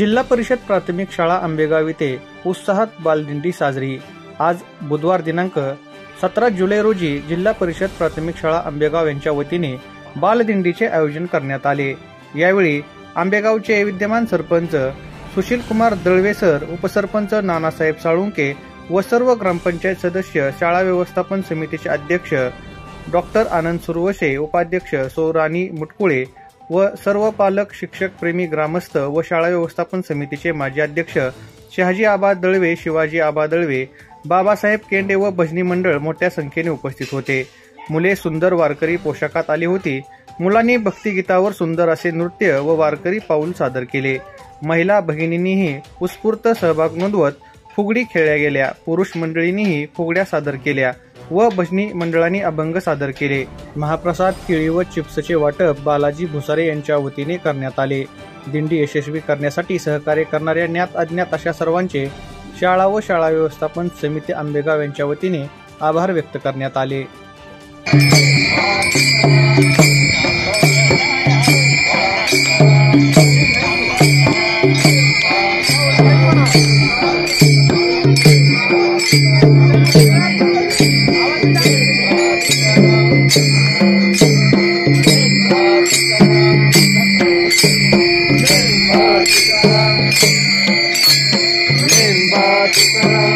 जिल्हा परिषद प्राथमिक शाळा आंबेगाव येथे उत्साहात बालदिंडी साजरी। आज बुधवार दिनांक 17 जुलै रोजी जिल्हा परिषद प्राथमिक शाळा आंबेगाव यांच्या वतीने बालदिंडीचे आयोजन करण्यात आले। यावेळी आंबेगावचे विद्यमान सरपंच सुशील कुमार दळवे सर, उपसरपंच नानासाहेब साळुंके व सर्व ग्रामपंचायत सदस्य, शाळा व्यवस्थापन समितीचे अध्यक्ष डॉक्टर आनंद सुरवशे, उपाध्यक्ष सौराणी मुटकुळे व सर्व पालक, शिक्षक, प्रेमी ग्रामस्थ व शाळा व्यवस्थापन समितीचे माजी अध्यक्ष शहाजी आबा दळवे, शिवाजी आबा दळवे, बाबासाहेब केंडे व भजनी मंडळ मोठ्या संख्येने उपस्थित होते। मुले सुंदर वारकरी पोशाखात आली होती। मुलांनी भक्तिगीतावर सुंदर असे नृत्य व वारकरी पाऊल सादर केले। महिला भगिनींनीही उत्स्फूर्त सहभाग नोंदवत फुगडी खेळल्या गेल्या। पुरुष मंडळींनीही फुगड्या सादर केल्या व भजनी मंडळांनी अभंग सादर केले। महाप्रसाद, केळी व चिप्सचे वाटप बालाजी भुसारे यांच्या वतीने करण्यात आले। दिंडी यशस्वी करण्यासाठी सहकार्य करणाऱ्या ज्ञात अज्ञात अशा सर्वांचे शाळा व शाळा व्यवस्थापन समिती आंबेगाव यांच्या वतीने आभार व्यक्त करण्यात आले। Limba